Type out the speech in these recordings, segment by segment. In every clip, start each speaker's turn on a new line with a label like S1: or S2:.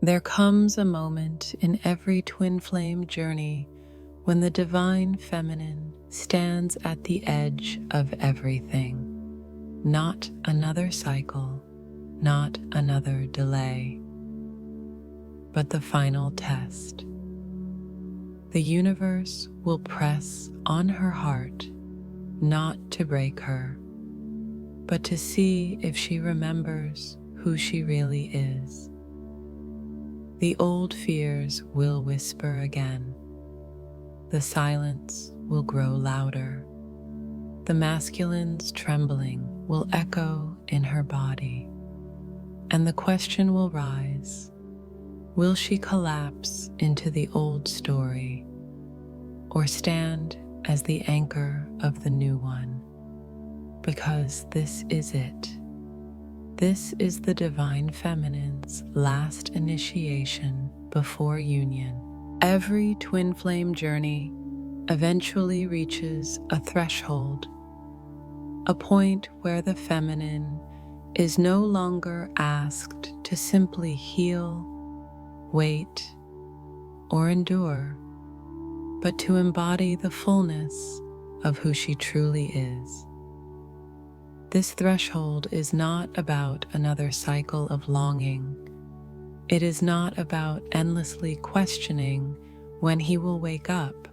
S1: There comes a moment in every twin flame journey when the divine feminine stands at the edge of everything. Not another cycle, not another delay, but the final test. The universe will press on her heart, not to break her, but to see if she remembers who she really is. The old fears will whisper again. The silence will grow louder. The masculine's trembling will echo in her body, and the question will rise: will she collapse into the old story, or stand as the anchor of the new one? Because this is it. This is the divine feminine's last initiation before union. Every twin flame journey eventually reaches a threshold, a point where the feminine is no longer asked to simply heal, wait, or endure, but to embody the fullness of who she truly is. This threshold is not about another cycle of longing. It is not about endlessly questioning when he will wake up.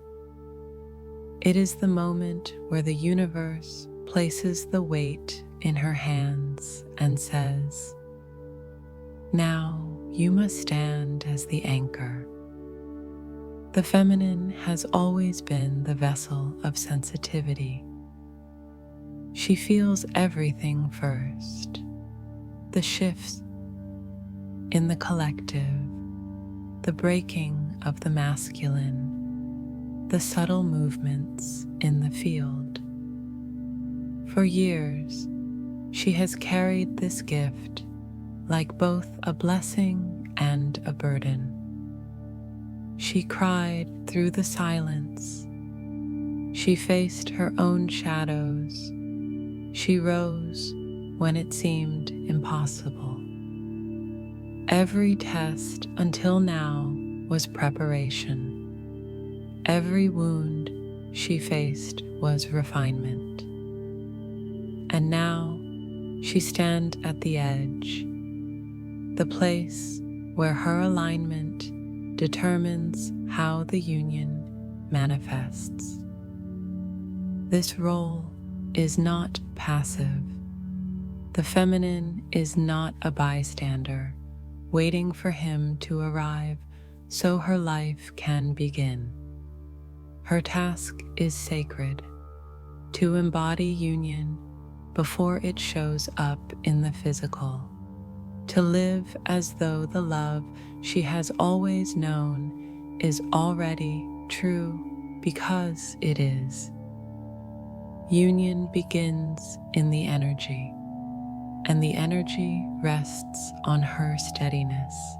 S1: It is the moment where the universe places the weight in her hands and says, "Now you must stand as the anchor." The feminine has always been the vessel of sensitivity. She feels everything first: the shifts in the collective, the breaking of the masculine, the subtle movements in the field. For years, she has carried this gift like both a blessing and a burden. She cried through the silence. She faced her own shadows. She rose when it seemed impossible. Every test until now was preparation. Every wound she faced was refinement. And now she stands at the edge, the place where her alignment determines how the union manifests. This role is not passive. The feminine is not a bystander, waiting for him to arrive so her life can begin. Her task is sacred: to embody union before it shows up in the physical, to live as though the love she has always known is already true because it is. Union begins in the energy, and the energy rests on her steadiness.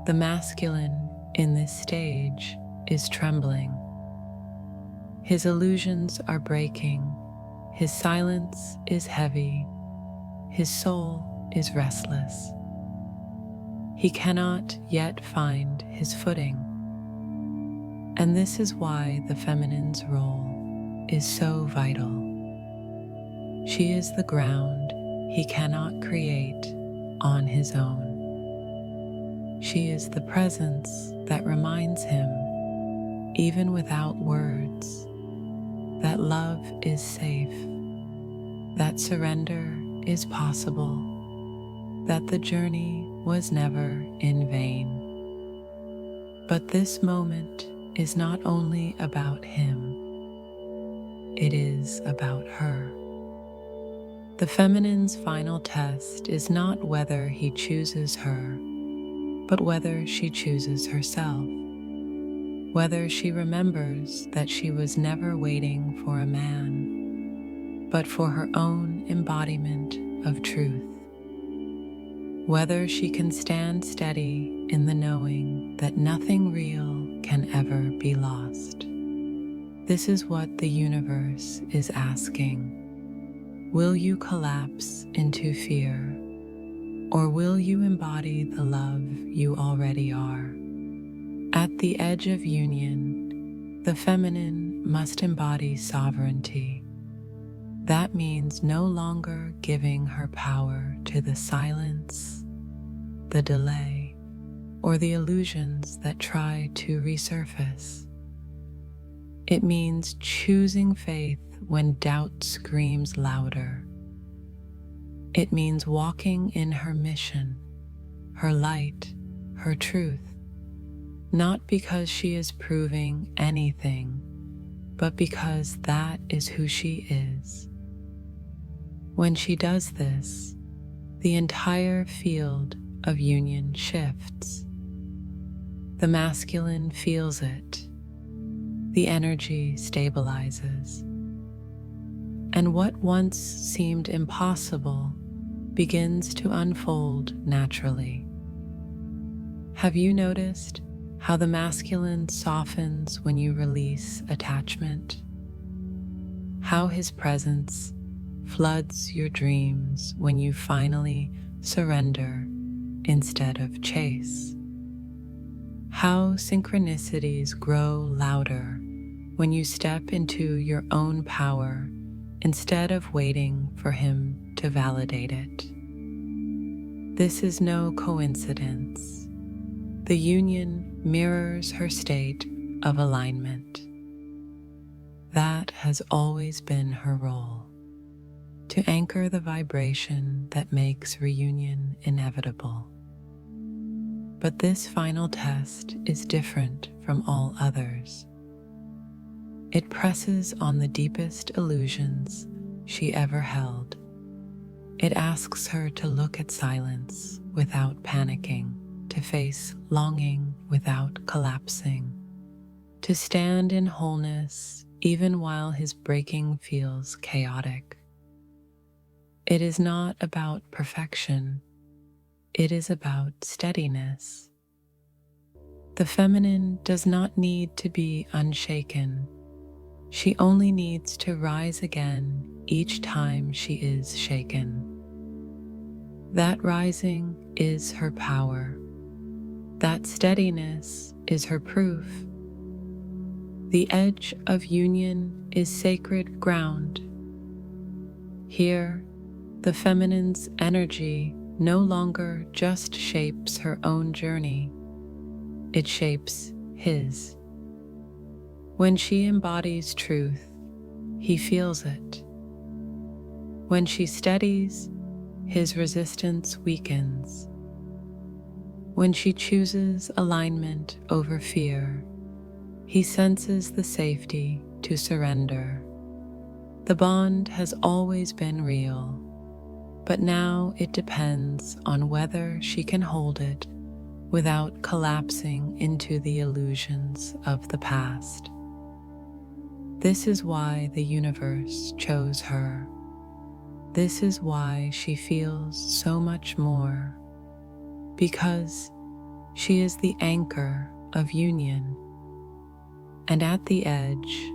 S1: The masculine in this stage is trembling. His illusions are breaking. His silence is heavy. His soul is restless. He cannot yet find his footing. And this is why the feminine's role is so vital. She is the ground he cannot create on his own. She is the presence that reminds him, even without words, that love is safe, that surrender is possible, that the journey was never in vain. But this moment is not only about him, it is about her. The feminine's final test is not whether he chooses her, but whether she chooses herself, whether she remembers that she was never waiting for a man, but for her own embodiment of truth, whether she can stand steady in the knowing that nothing real can ever be lost. This is what the universe is asking. Will you collapse into fear, Or will you embody the love you already are? At the edge of union, the feminine must embody sovereignty. That means no longer giving her power to the silence, the delay, or the illusions that try to resurface. It means choosing faith when doubt screams louder. It means walking in her mission, her light, her truth, not because she is proving anything, but because that is who she is. When she does this, the entire field of union shifts. The masculine feels it. The energy stabilizes. And what once seemed impossible begins to unfold naturally. Have you noticed how the masculine softens when you release attachment? How his presence floods your dreams when you finally surrender instead of chase? How synchronicities grow louder when you step into your own power instead of waiting for him to validate it. This is no coincidence. The union mirrors her state of alignment. That has always been her role, to anchor the vibration that makes reunion inevitable. But this final test is different from all others. It presses on the deepest illusions she ever held. It asks her to look at silence without panicking, to face longing without collapsing, to stand in wholeness even while his breaking feels chaotic. It is not about perfection. It is about steadiness. The feminine does not need to be unshaken. She only needs to rise again each time she is shaken. That rising is her power. That steadiness is her proof. The edge of union is sacred ground. Here, the feminine's energy no longer just shapes her own journey. It shapes his. When she embodies truth, he feels it. When she steadies, his resistance weakens. When she chooses alignment over fear, he senses the safety to surrender. The bond has always been real, but now it depends on whether she can hold it without collapsing into the illusions of the past. This is why the universe chose her. This is why she feels so much more, because she is the anchor of union. And at the edge,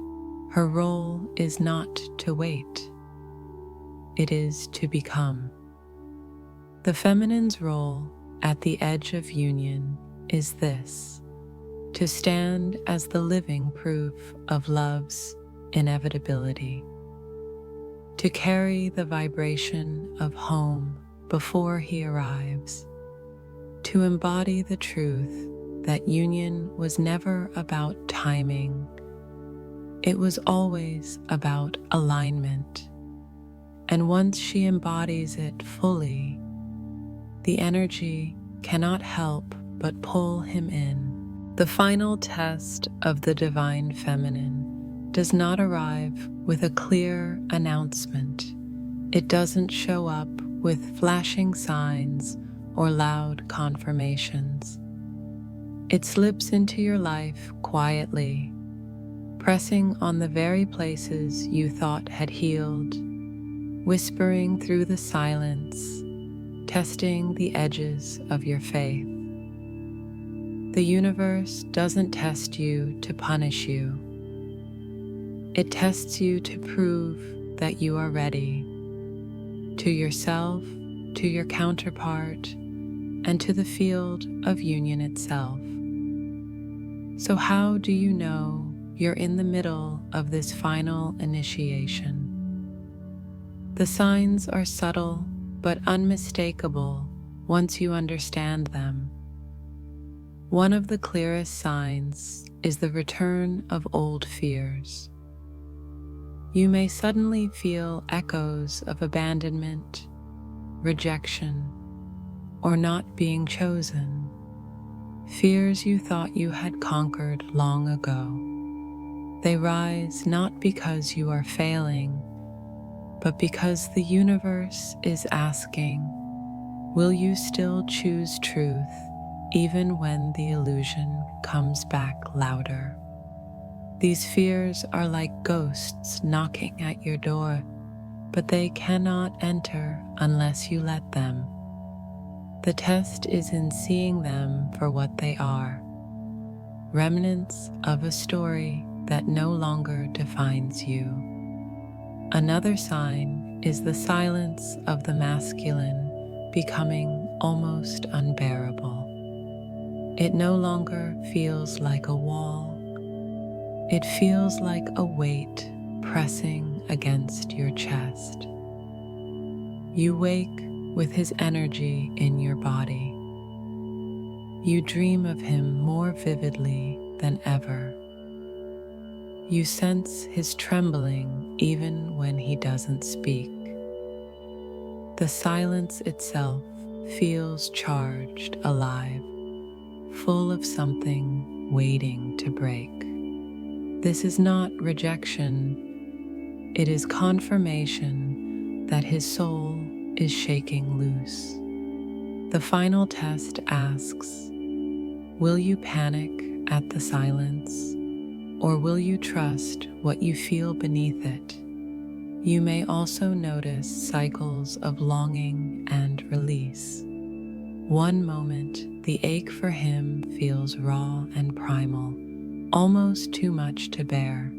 S1: her role is not to wait. It is to become. The feminine's role at the edge of union is this: to stand as the living proof of love's inevitability, to carry the vibration of home before he arrives, to embody the truth that union was never about timing. It was always about alignment. And once she embodies it fully, the energy cannot help but pull him in. The final test of the divine feminine does not arrive with a clear announcement. It doesn't show up with flashing signs or loud confirmations. It slips into your life quietly, pressing on the very places you thought had healed, whispering through the silence, testing the edges of your faith. The universe doesn't test you to punish you. It tests you to prove that you are ready, to yourself, to your counterpart, and to the field of union itself. So how do you know you're in the middle of this final initiation? The signs are subtle but unmistakable once you understand them. One of the clearest signs is the return of old fears. You may suddenly feel echoes of abandonment, rejection, or not being chosen, fears you thought you had conquered long ago. They rise not because you are failing, but because the universe is asking, will you still choose truth even when the illusion comes back louder? These fears are like ghosts knocking at your door, but they cannot enter unless you let them. The test is in seeing them for what they are, remnants of a story that no longer defines you. Another sign is the silence of the masculine becoming almost unbearable. It no longer feels like a wall. It feels like a weight pressing against your chest. You wake with his energy in your body. You dream of him more vividly than ever. You sense his trembling even when he doesn't speak. The silence itself feels charged, alive, full of something waiting to break. This is not rejection, it is confirmation that his soul is shaking loose. The final test asks, will you panic at the silence, or will you trust what you feel beneath it? You may also notice cycles of longing and release. One moment, the ache for him feels raw and primal, almost too much to bear.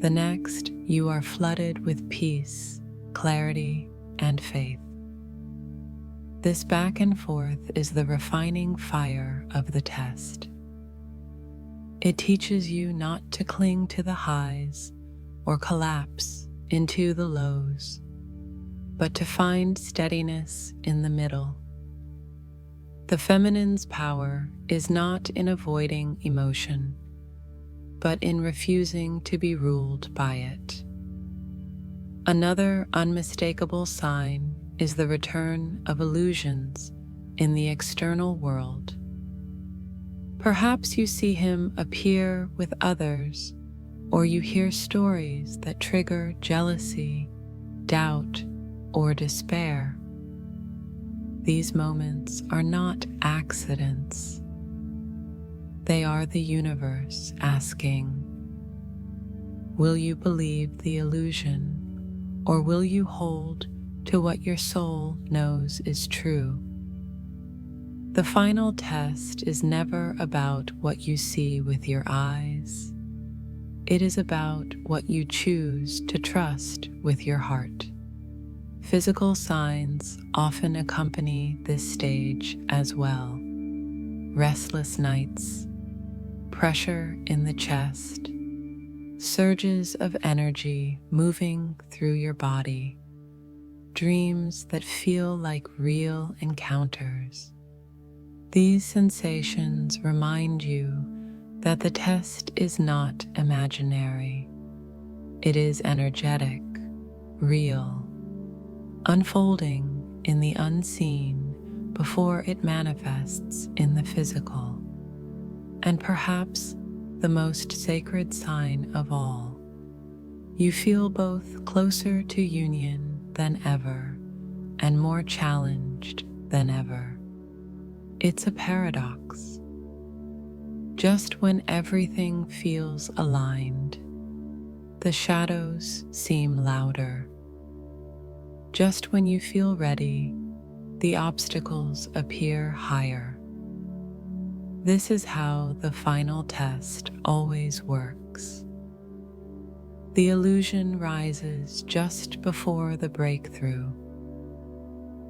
S1: The next, you are flooded with peace, clarity, and faith. This back and forth is the refining fire of the test. It teaches you not to cling to the highs or collapse into the lows, but to find steadiness in the middle. The feminine's power is not in avoiding emotion, but in refusing to be ruled by it. Another unmistakable sign is the return of illusions in the external world. Perhaps you see him appear with others, or you hear stories that trigger jealousy, doubt, or despair. These moments are not accidents. They are the universe asking, will you believe the illusion, or will you hold to what your soul knows is true? The final test is never about what you see with your eyes. It is about what you choose to trust with your heart. Physical signs often accompany this stage as well. Restless nights, pressure in the chest, surges of energy moving through your body, dreams that feel like real encounters. These sensations remind you that the test is not imaginary. It is energetic, real, unfolding in the unseen before it manifests in the physical. And perhaps the most sacred sign of all, you feel both closer to union than ever and more challenged than ever. It's a paradox. Just when everything feels aligned, the shadows seem louder. Just when you feel ready, the obstacles appear higher. This is how the final test always works. The illusion rises just before the breakthrough.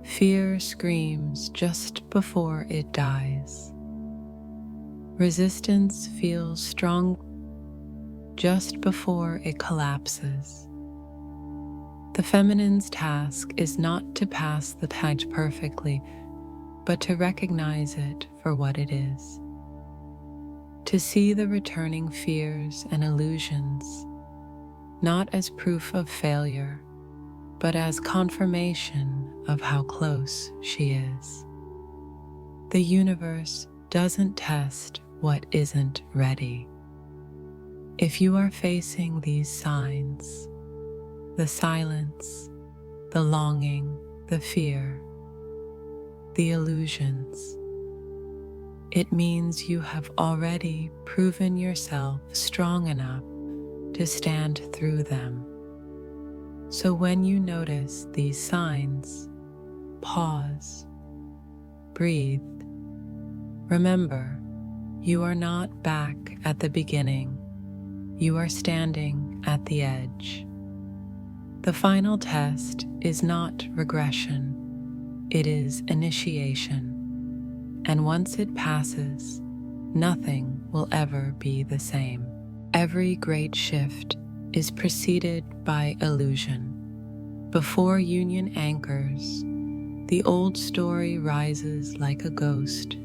S1: Fear screams just before it dies. Resistance feels strong just before it collapses. The feminine's task is not to pass the tide perfectly, but to recognize it for what it is. To see the returning fears and illusions not as proof of failure, but as confirmation of how close she is. The universe doesn't test what isn't ready. If you are facing these signs, the silence, the longing, the fear, the illusions, it means you have already proven yourself strong enough to stand through them. So when you notice these signs, pause, breathe. Remember, you are not back at the beginning. You are standing at the edge. The final test is not regression, it is initiation. And once it passes, nothing will ever be the same. Every great shift is preceded by illusion. Before union anchors, the old story rises like a ghost,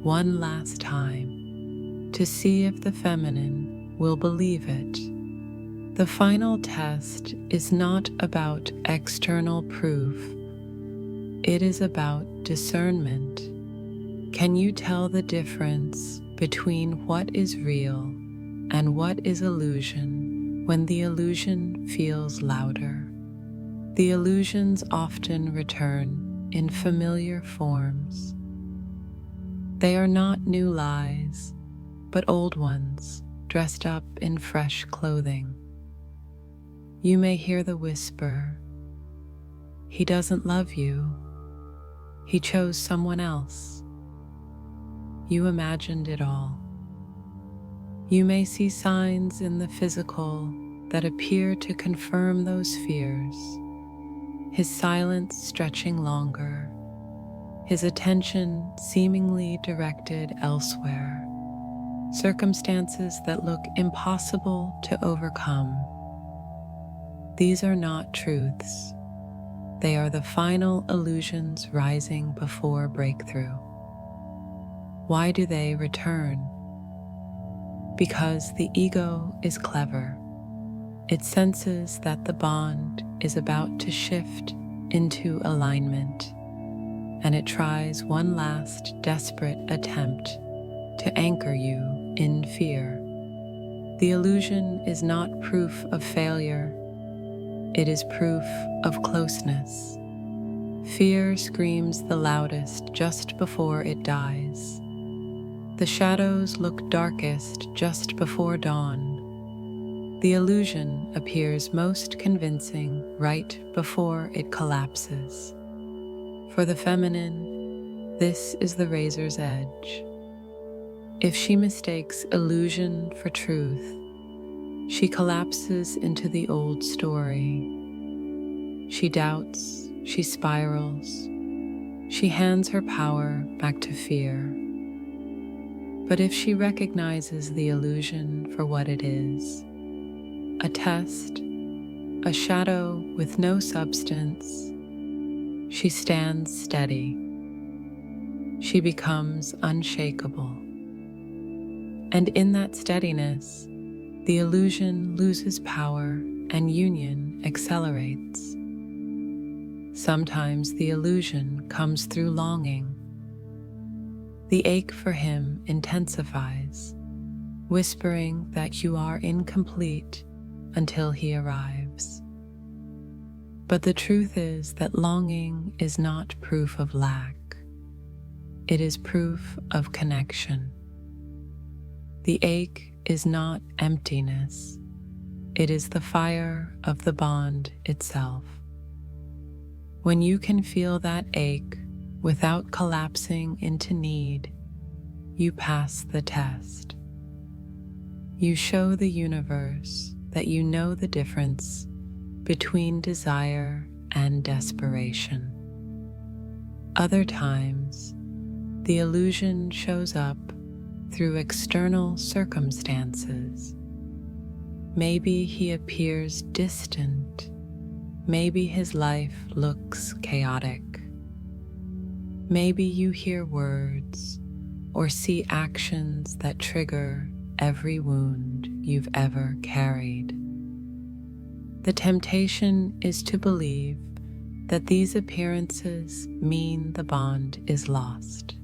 S1: one last time, to see if the feminine will believe it. The final test is not about external proof. It is about discernment. Can you tell the difference between what is real and what is illusion when the illusion feels louder? The illusions often return in familiar forms. They are not new lies, but old ones dressed up in fresh clothing. You may hear the whisper, "He doesn't love you. He chose someone else." You imagined it all. You may see signs in the physical that appear to confirm those fears. His silence stretching longer, his attention seemingly directed elsewhere, circumstances that look impossible to overcome. These are not truths. They are the final illusions rising before breakthrough. Why do they return? Because the ego is clever. It senses that the bond is about to shift into alignment, and it tries one last desperate attempt to anchor you in fear. The illusion is not proof of failure. It is proof of closeness. Fear screams the loudest just before it dies. The shadows look darkest just before dawn. The illusion appears most convincing right before it collapses. For the feminine, this is the razor's edge. If she mistakes illusion for truth, she collapses into the old story. She doubts, she spirals, she hands her power back to fear. But if she recognizes the illusion for what it is, a test, a shadow with no substance, she stands steady. She becomes unshakable. And in that steadiness, the illusion loses power and union accelerates. Sometimes the illusion comes through longing. The ache for him intensifies, whispering that you are incomplete until he arrives. But the truth is that longing is not proof of lack. It is proof of connection. The ache is not emptiness. It is the fire of the bond itself. When you can feel that ache without collapsing into need, you pass the test. You show the universe that you know the difference between desire and desperation. Other times, the illusion shows up through external circumstances. Maybe he appears distant. Maybe his life looks chaotic. Maybe you hear words or see actions that trigger every wound you've ever carried. The temptation is to believe that these appearances mean the bond is lost.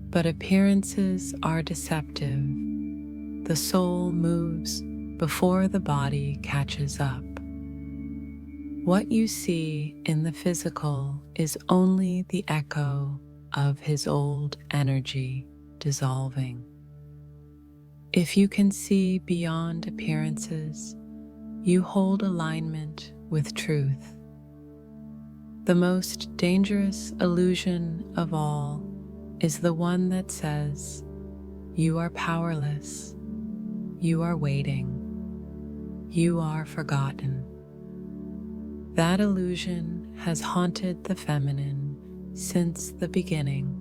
S1: But appearances are deceptive. The soul moves before the body catches up. What you see in the physical is only the echo of his old energy dissolving. If you can see beyond appearances, you hold alignment with truth. The most dangerous illusion of all is the one that says, you are powerless, you are waiting, you are forgotten. That illusion has haunted the feminine since the beginning.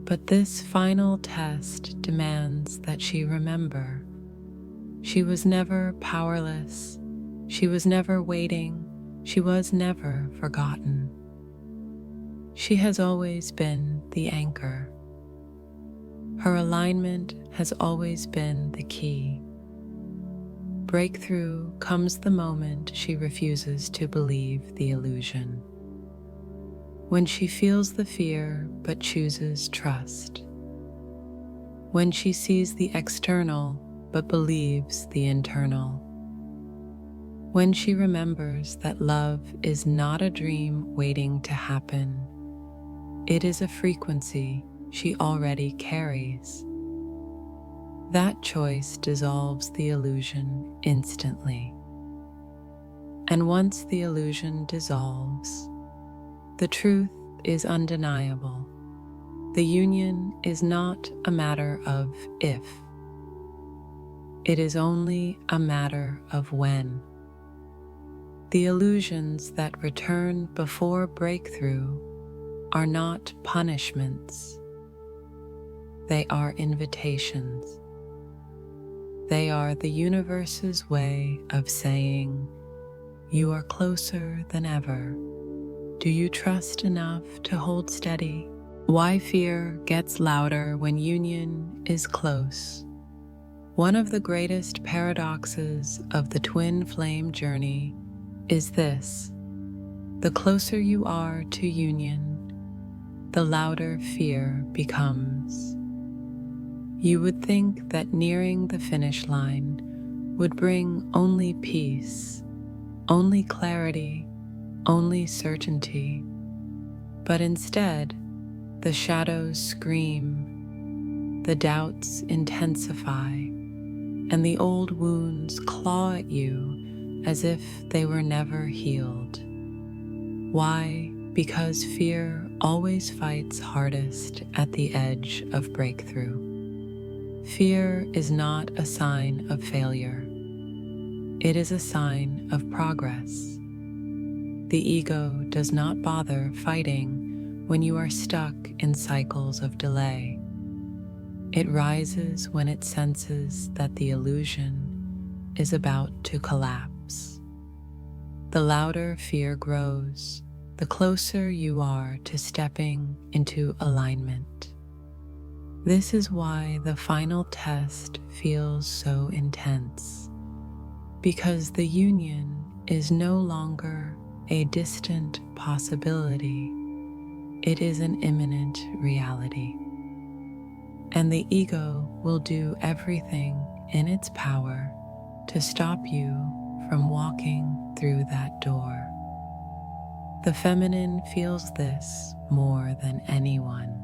S1: But this final test demands that she remember. She was never powerless. She was never waiting. She was never forgotten. She has always been the anchor. Her alignment has always been the key. Breakthrough comes the moment she refuses to believe the illusion. When she feels the fear but chooses trust. When she sees the external but believes the internal. When she remembers that love is not a dream waiting to happen. It is a frequency she already carries. That choice dissolves the illusion instantly. And once the illusion dissolves, the truth is undeniable. The union is not a matter of if. It is only a matter of when. The illusions that return before breakthrough are not punishments. They are invitations. They are the universe's way of saying, you are closer than ever. Do you trust enough to hold steady? Why fear gets louder when union is close. One of the greatest paradoxes of the twin flame journey is this: the closer you are to union, the louder fear becomes. You would think that nearing the finish line would bring only peace, only clarity, only certainty. But instead, the shadows scream, the doubts intensify, and the old wounds claw at you as if they were never healed. Why? Because fear always fights hardest at the edge of breakthrough. Fear is not a sign of failure. It is a sign of progress. The ego does not bother fighting when you are stuck in cycles of delay. It rises when it senses that the illusion is about to collapse. The louder fear grows, the closer you are to stepping into alignment. This is why the final test feels so intense, because the union is no longer a distant possibility. It is an imminent reality. And the ego will do everything in its power to stop you from walking through that door. The feminine feels this more than anyone.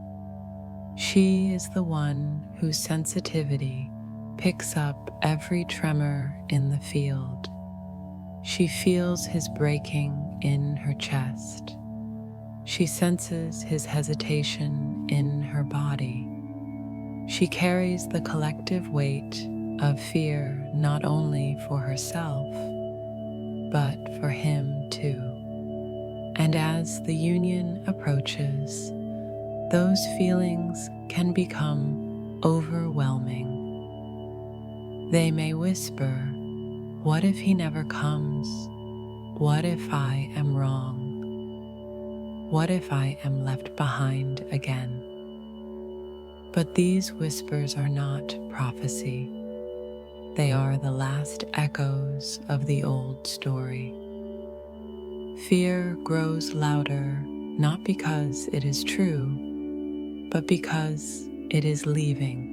S1: She is the one whose sensitivity picks up every tremor in the field. She feels his breaking in her chest. She senses his hesitation in her body. She carries the collective weight of fear not only for herself, but for him too. And as the union approaches, those feelings can become overwhelming. They may whisper, "What if he never comes? What if I am wrong? What if I am left behind again?" But these whispers are not prophecy. They are the last echoes of the old story. Fear grows louder not because it is true, but because it is leaving.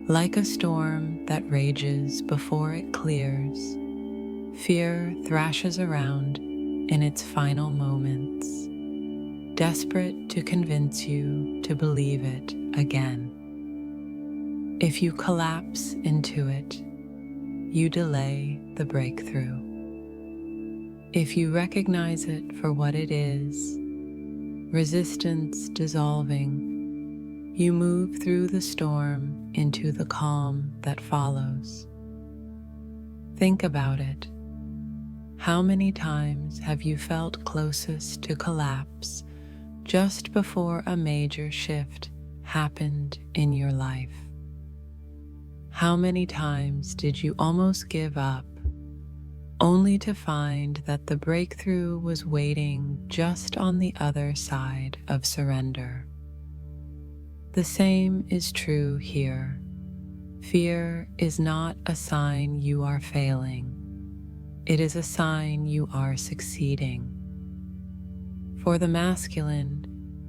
S1: Like a storm that rages before it clears, fear thrashes around in its final moments, desperate to convince you to believe it again. If you collapse into it, you delay the breakthrough. If you recognize it for what it is, resistance dissolving, you move through the storm into the calm that follows. Think about it. How many times have you felt closest to collapse just before a major shift happened in your life? How many times did you almost give up, only to find that the breakthrough was waiting just on the other side of surrender? The same is true here. Fear is not a sign you are failing. It is a sign you are succeeding. For the masculine,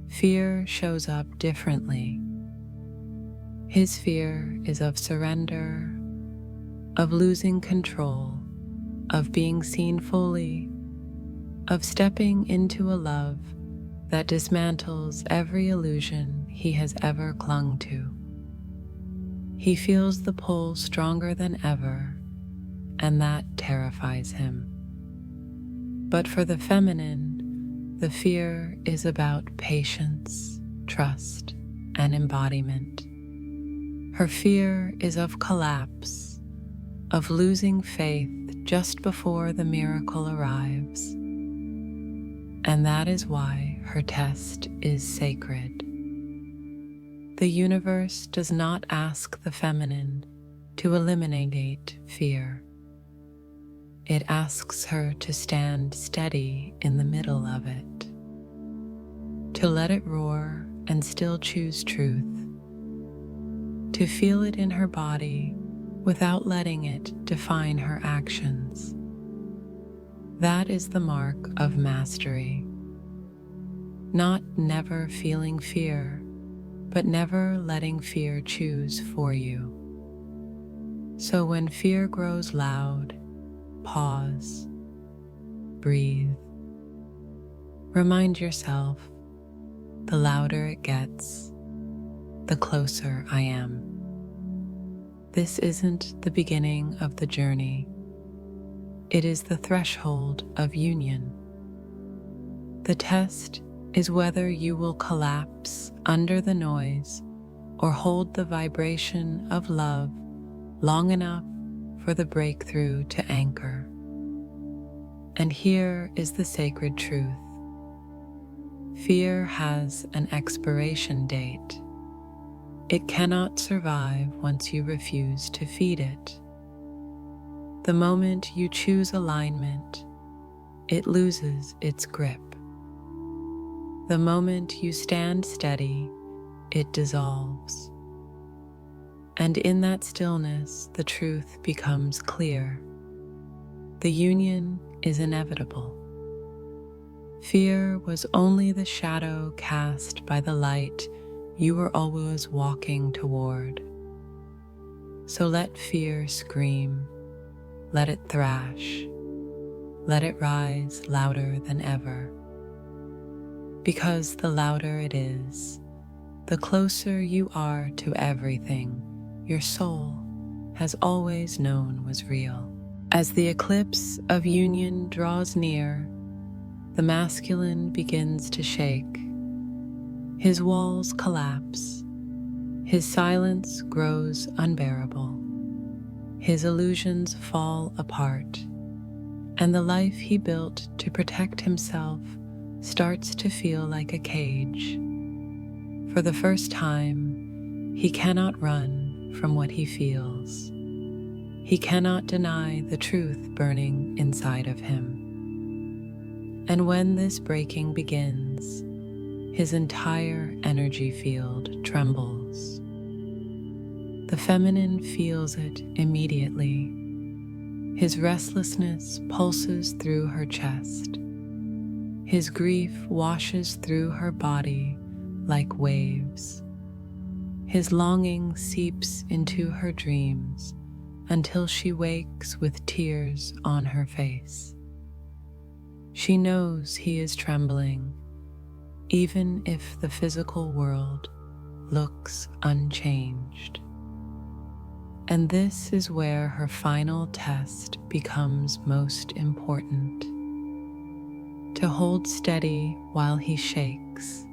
S1: fear shows up differently. His fear is of surrender, of losing control, of being seen fully, of stepping into a love that dismantles every illusion he has ever clung to. He feels the pull stronger than ever, and that terrifies him. But for the feminine, the fear is about patience, trust, and embodiment. Her fear is of collapse, of losing faith just before the miracle arrives. And that is why her test is sacred. The universe does not ask the feminine to eliminate fear. It asks her to stand steady in the middle of it, to let it roar and still choose truth, to feel it in her body without letting it define her actions. That is the mark of mastery. Not never feeling fear, but never letting fear choose for you. So when fear grows loud, pause, breathe. Remind yourself, the louder it gets, the closer I am. This isn't the beginning of the journey. It is the threshold of union. The test is whether you will collapse under the noise or hold the vibration of love long enough for the breakthrough to anchor. And here is the sacred truth. Fear has an expiration date. It cannot survive once you refuse to feed it. The moment you choose alignment, it loses its grip. The moment you stand steady, it dissolves. And in that stillness, the truth becomes clear. The union is inevitable. Fear was only the shadow cast by the light you were always walking toward. So let fear scream, let it thrash, let it rise louder than ever. Because the louder it is, the closer you are to everything your soul has always known was real. As the eclipse of union draws near, the masculine begins to shake. His walls collapse. His silence grows unbearable. His illusions fall apart. and the life he built to protect himself starts to feel like a cage. For the first time, he cannot run from what he feels. He cannot deny the truth burning inside of him. And when this breaking begins, his entire energy field trembles. The feminine feels it immediately. His restlessness pulses through her chest. His grief washes through her body like waves. His longing seeps into her dreams until she wakes with tears on her face. She knows he is trembling, even if the physical world looks unchanged. And this is where her final test becomes most important: to hold steady while he shakes.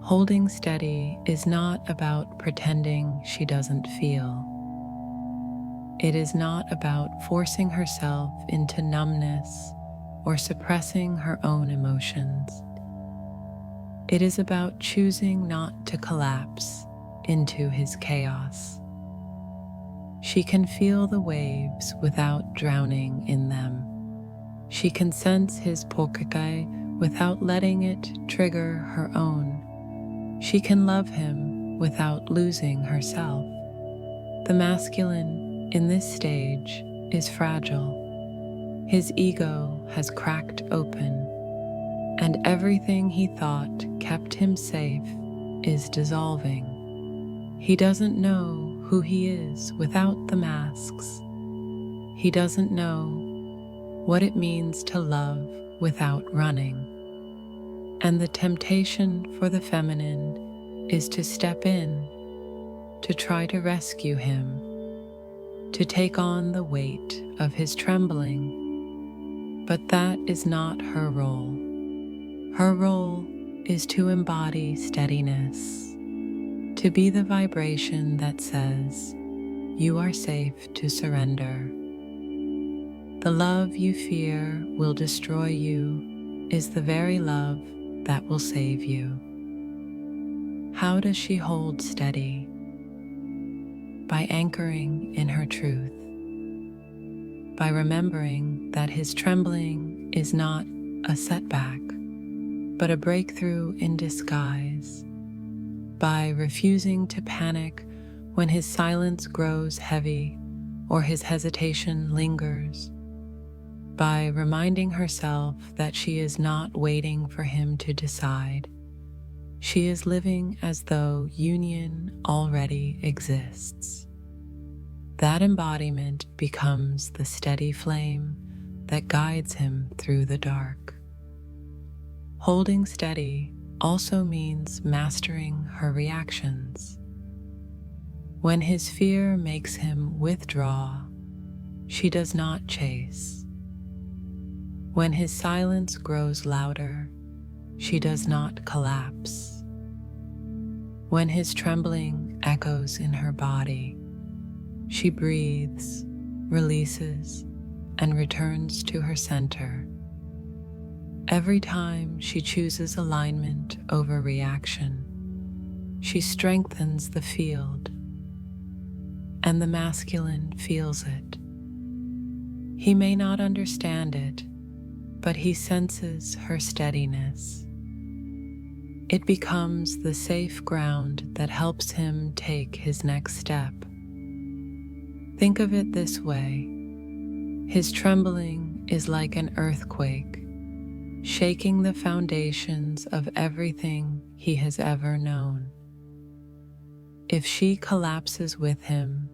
S1: Holding steady is not about pretending she doesn't feel. It is not about forcing herself into numbness or suppressing her own emotions. It is about choosing not to collapse into his chaos. She can feel the waves without drowning in them. She can sense his pokekai without letting it trigger her own. She can love him without losing herself. The masculine in this stage is fragile. His ego has cracked open, and everything he thought kept him safe is dissolving. He doesn't know who he is without the masks. He doesn't know what it means to love without running. And the temptation for the feminine is to step in, to try to rescue him, to take on the weight of his trembling. But that is not her role. Her role is to embody steadiness, to be the vibration that says, "You are safe to surrender." The love you fear will destroy you is the very love that will save you. How does she hold steady? By anchoring in her truth, by remembering that his trembling is not a setback, but a breakthrough in disguise, by refusing to panic when his silence grows heavy or his hesitation lingers, by reminding herself that she is not waiting for him to decide. She is living as though union already exists. That embodiment becomes the steady flame that guides him through the dark. Holding steady also means mastering her reactions. When his fear makes him withdraw, she does not chase. When his silence grows louder, she does not collapse. When his trembling echoes in her body, she breathes, releases, and returns to her center. Every time she chooses alignment over reaction, she strengthens the field, and the masculine feels it. He may not understand it, but he senses her steadiness. It becomes the safe ground that helps him take his next step. Think of it this way: his trembling is like an earthquake, shaking the foundations of everything he has ever known. If she collapses with him,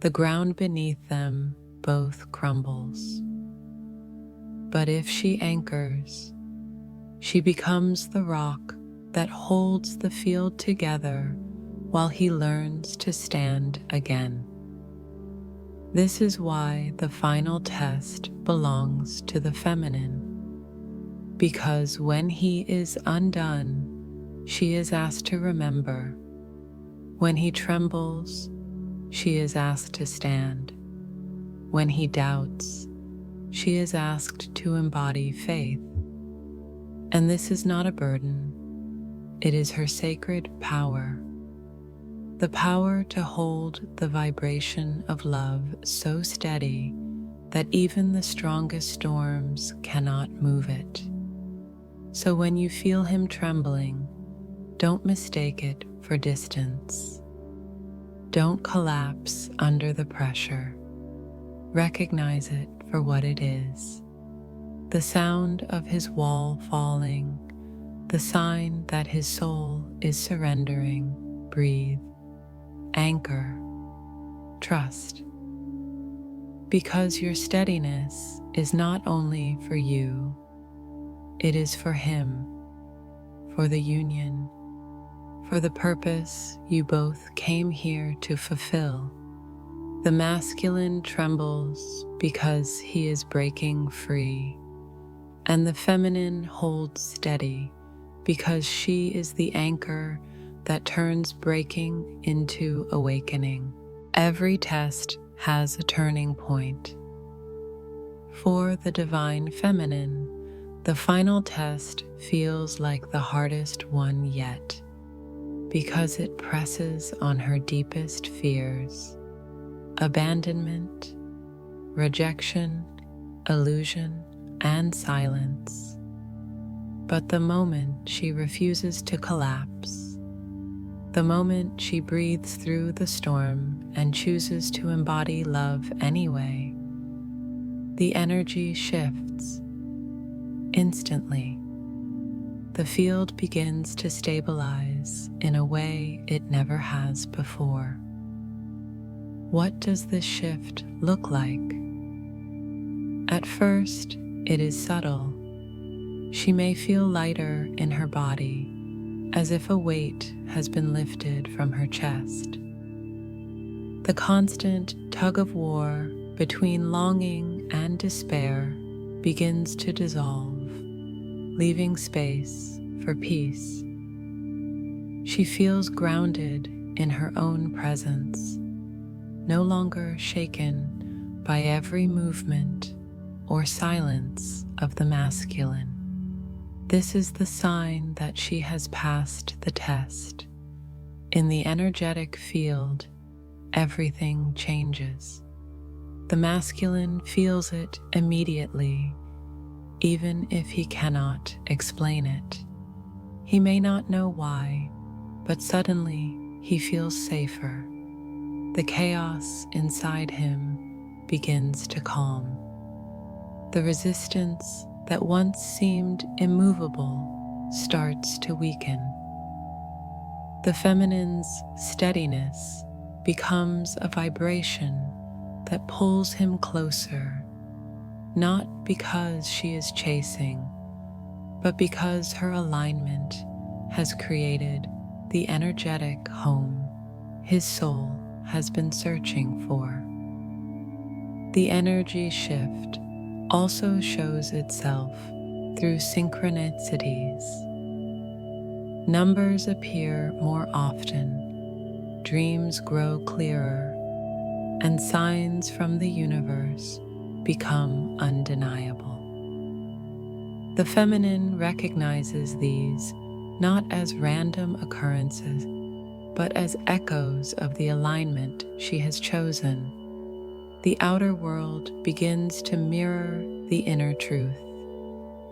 S1: the ground beneath them both crumbles. But if she anchors, she becomes the rock that holds the field together while he learns to stand again. This is why the final test belongs to the feminine, because when he is undone, she is asked to remember. When he trembles, she is asked to stand. When he doubts, she is asked to embody faith. And this is not a burden, it is her sacred power. The power to hold the vibration of love so steady that even the strongest storms cannot move it. So when you feel him trembling, don't mistake it for distance. Don't collapse under the pressure. Recognize it for what it is. The sound of his wall falling, the sign that his soul is surrendering. Breathe, anchor, trust. Because your steadiness is not only for you, it is for him, for the union, for the purpose you both came here to fulfill. The masculine trembles because he is breaking free, and the feminine holds steady because she is the anchor that turns breaking into awakening. Every test has a turning point. For the divine feminine, the final test feels like the hardest one yet, because it presses on her deepest fears: abandonment, rejection, illusion, and silence. But the moment she refuses to collapse, the moment she breathes through the storm and chooses to embody love anyway, the energy shifts. Instantly, the field begins to stabilize in a way it never has before. What does this shift look like? At first, it is subtle. She may feel lighter in her body, as if a weight has been lifted from her chest. The constant tug-of-war between longing and despair begins to dissolve, leaving space for peace. She feels grounded in her own presence, no longer shaken by every movement or silence of the masculine. This is the sign that she has passed the test. In the energetic field, everything changes. The masculine feels it immediately, even if he cannot explain it. He may not know why, but suddenly he feels safer. The chaos inside him begins to calm. The resistance that once seemed immovable starts to weaken. The feminine's steadiness becomes a vibration that pulls him closer, not because she is chasing, but because her alignment has created the energetic home his soul has been searching for. The energy shift also shows itself through synchronicities. Numbers appear more often, dreams grow clearer, and signs from the universe become undeniable. The feminine recognizes these not as random occurrences, but as echoes of the alignment she has chosen. The outer world begins to mirror the inner truth.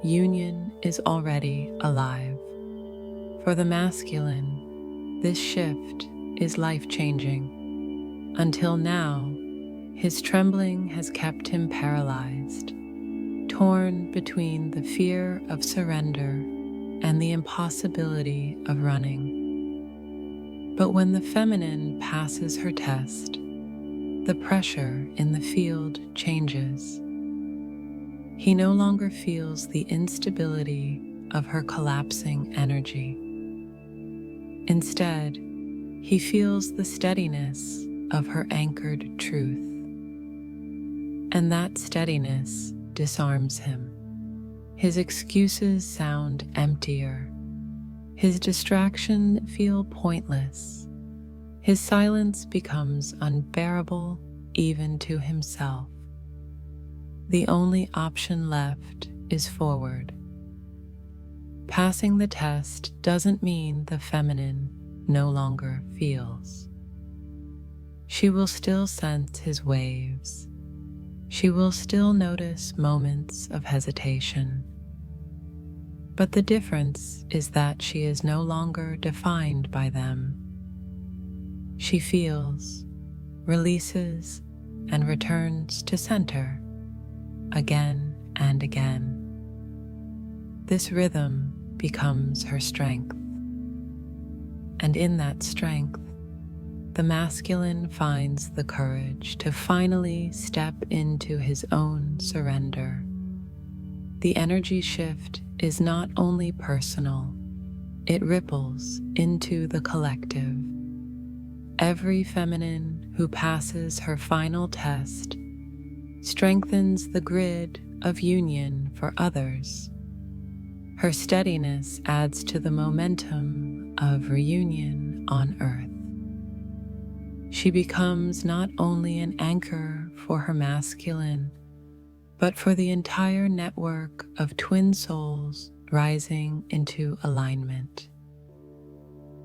S1: Union is already alive. For the masculine, this shift is life-changing. Until now, his trembling has kept him paralyzed, torn between the fear of surrender and the impossibility of running. But when the feminine passes her test, the pressure in the field changes. He no longer feels the instability of her collapsing energy. Instead, he feels the steadiness of her anchored truth. And that steadiness disarms him. His excuses sound emptier. His distractions feel pointless. His silence becomes unbearable even to himself. The only option left is forward. Passing the test doesn't mean the feminine no longer feels. She will still sense his waves. She will still notice moments of hesitation. But the difference is that she is no longer defined by them. She feels, releases, and returns to center again and again. This rhythm becomes her strength. And in that strength, the masculine finds the courage to finally step into his own surrender. The energy shift is not only personal, it ripples into the collective. Every feminine who passes her final test strengthens the grid of union for others. Her steadiness adds to the momentum of reunion on Earth. She becomes not only an anchor for her masculine, but for the entire network of twin souls rising into alignment.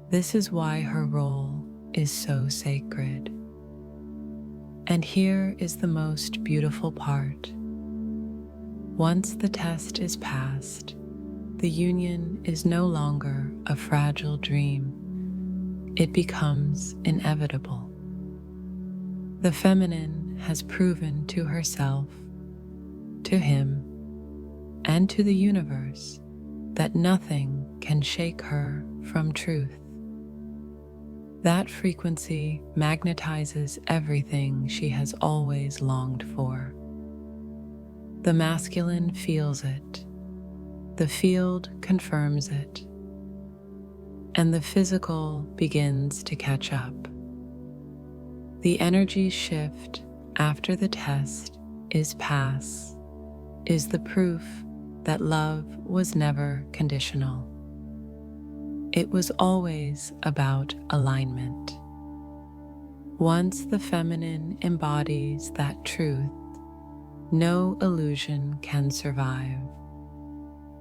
S1: This is why her role is so sacred. And here is the most beautiful part. Once the test is passed, the union is no longer a fragile dream. It becomes inevitable. The feminine has proven to herself, to him, and to the universe that nothing can shake her from truth. That frequency magnetizes everything she has always longed for. The masculine feels it, the field confirms it, and the physical begins to catch up. The energy shift after the test is the proof that love was never conditional. It was always about alignment. Once the feminine embodies that truth, no illusion can survive,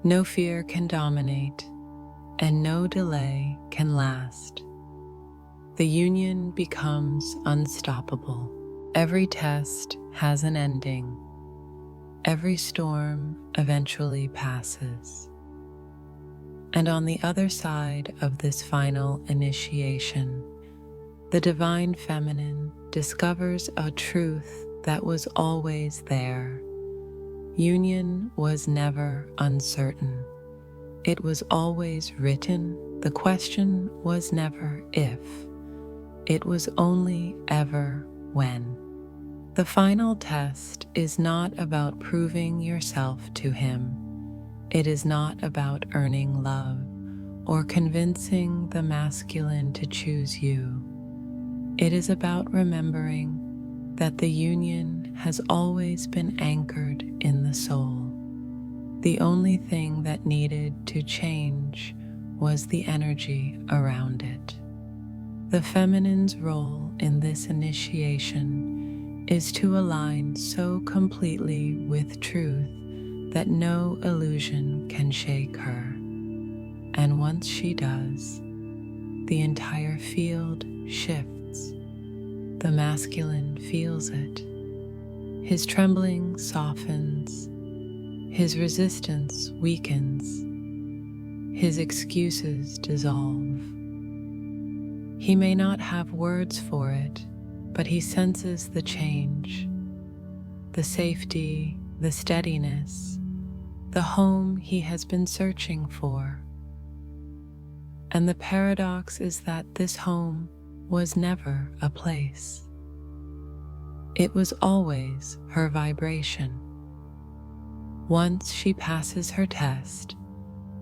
S1: no fear can dominate, and no delay can last. The union becomes unstoppable. Every test has an ending. Every storm eventually passes. And on the other side of this final initiation, the divine feminine discovers a truth that was always there. Union was never uncertain. It was always written. The question was never if. It was only ever when. The final test is not about proving yourself to him. It is not about earning love or convincing the masculine to choose you. It is about remembering that the union has always been anchored in the soul. The only thing that needed to change was the energy around it. The feminine's role in this initiation is to align so completely with truth that no illusion can shake her. And once she does, the entire field shifts. The masculine feels it. His trembling softens. His resistance weakens. His excuses dissolve. He may not have words for it, but he senses the change, the safety, the steadiness, the home he has been searching for. And the paradox is that this home was never a place. It was always her vibration. Once she passes her test,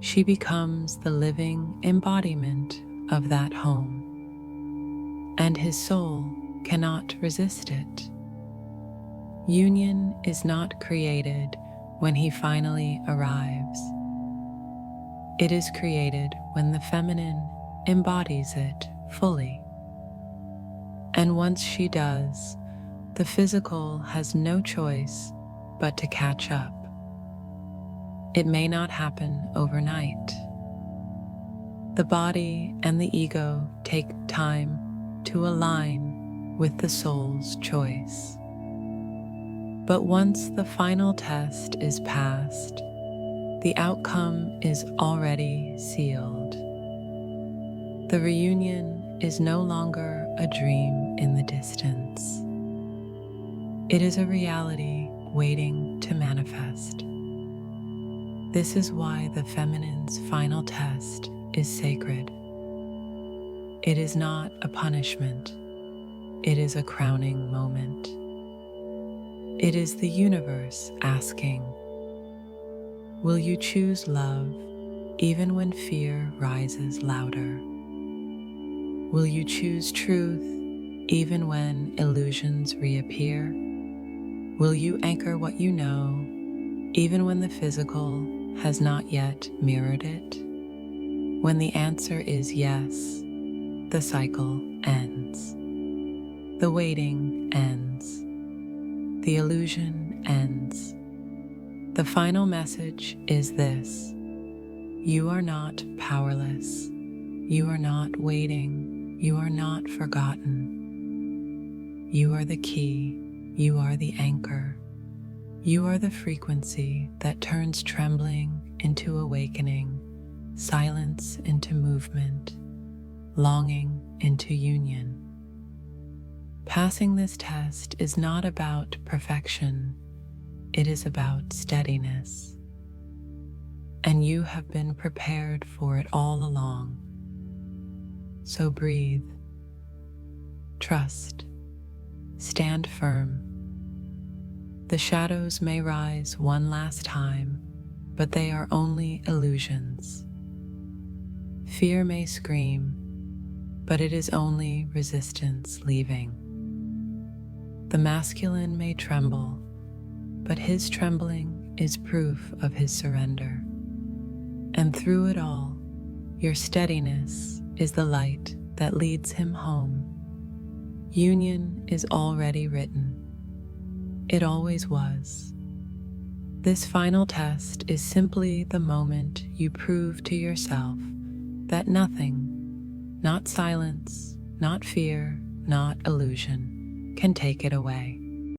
S1: she becomes the living embodiment of that home. And his soul cannot resist it. Union is not created when he finally arrives. It is created when the feminine embodies it fully. And once she does, the physical has no choice but to catch up. It may not happen overnight. The body and the ego take time to align with the soul's choice. But once the final test is passed, the outcome is already sealed. The reunion is no longer a dream in the distance. It is a reality waiting to manifest. This is why the feminine's final test is sacred. It is not a punishment. It is a crowning moment. It is the universe asking, will you choose love even when fear rises louder? Will you choose truth even when illusions reappear? Will you anchor what you know even when the physical has not yet mirrored it? When the answer is yes, the cycle ends. The waiting ends. The illusion ends. The final message is this: you are not powerless. You are not waiting. You are not forgotten. You are the key. You are the anchor. You are the frequency that turns trembling into awakening, silence into movement, longing into union. Passing this test is not about perfection, it is about steadiness. And you have been prepared for it all along. So breathe, trust, stand firm. The shadows may rise one last time, but they are only illusions. Fear may scream, but it is only resistance leaving. The masculine may tremble, but his trembling is proof of his surrender. And through it all, your steadiness is the light that leads him home. Union is already written. It always was. This final test is simply the moment you prove to yourself that nothing, not silence, not fear, not illusion, can take it away.